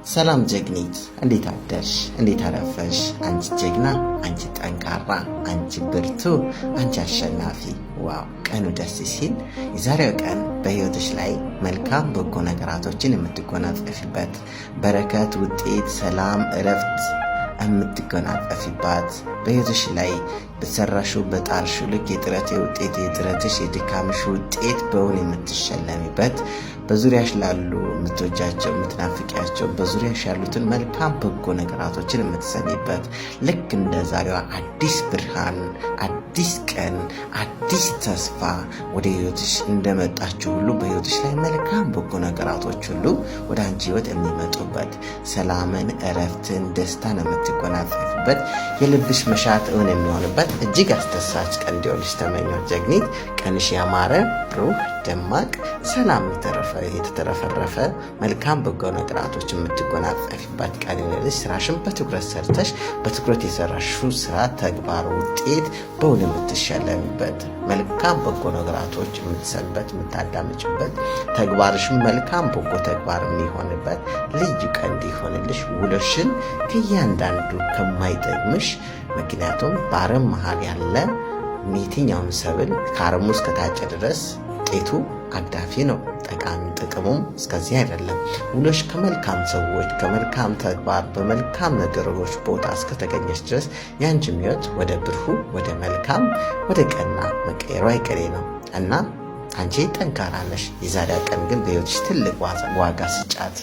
ሰላም ጀግኒት፣ እንዴት አደርሽ? እንዴት አረፈሽ? አንቺ ጀግና፣ አንቺ ጠንካራ፣ አንቺ ብርቱ፣ አንቺ አሸናፊ። ዋው! ቀኑ ደስ ሲል። የዛሬው ቀን በህይወትሽ ላይ መልካም በጎ ነገራቶችን የምትጎናጸፊበት፣ በረከት፣ ውጤት፣ ሰላም፣ እረፍት የምትጎናጸፊባት፣ በህይወትሽ ላይ በሰራሽው በጣርሽው ልክ የጥረት ውጤት የጥረትሽ የድካምሽ ውጤት በውን የምትሸለሚበት፣ በዙሪያሽ ላሉ የምትወጃቸው የምትናፍቂያቸው በዙሪያሽ ያሉትን መልካም በጎ ነገራቶችን የምትሰሚበት፣ ልክ እንደ ዛሬዋ አዲስ ብርሃን፣ አዲስ ቀን፣ አዲስ ተስፋ ወደ ህይወትሽ እንደመጣችሁ ሁሉ በህይወትሽ ላይ መልካም በጎ ነገራቶች ሁሉ ወደ አንቺ ህይወት የሚመጡበት፣ ሰላምን፣ እረፍትን፣ ደስታን የምትጎናጸፊበት፣ የልብሽ መሻት እውን የሚሆንበት እጅግ አስደሳች ቀን እንዲሆንሽ ተመኘሁ ጀግኒት። ቀንሽ ያማረ ብሩህ ደማቅ ሰላም የተተረፈረፈ መልካም በጎ ነገራቶች የምትጎናጸፊባት ቀን ይሁንልሽ። ስራሽን በትኩረት ሰርተሽ በትኩረት የሰራሽው ስራ ተግባር ውጤት በውን የምትሸለሚበት መልካም በጎ ነገራቶች የምትሰሚበት የምታዳምጭበት ተግባርሽን መልካም በጎ ተግባር የሚሆንበት ልዩ ቀን እንዲሆንልሽ ውሎሽን ከእያንዳንዱ ከማይጠቅምሽ ምክንያቱም በአረም መሃል ያለ የትኛውን ሰብል ከአረሙ እስከታጨ ድረስ ውጤቱ አግዳፊ ነው። ጠቃሚ ጥቅሙም እስከዚህ አይደለም። ውሎሽ ከመልካም ሰዎች ከመልካም ተግባር በመልካም ነገሮች ቦታ እስከተገኘች ድረስ ያንቺም ህይወት ወደ ብርሁ ወደ መልካም ወደ ቀና መቀየሩ አይቀሬ ነው እና አንቺ ጠንካራ ነሽ። የዛሬ ቀን ግን በህይወትሽ ትልቅ ዋጋ ስጫት።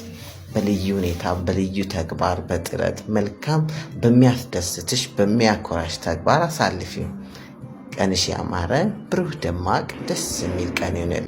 በልዩ ሁኔታ በልዩ ተግባር በጥረት መልካም በሚያስደስትሽ በሚያኮራሽ ተግባር አሳልፊው። ቀንሽ ያማረ ብሩህ ደማቅ ደስ የሚል ቀን ይሁንልሽ።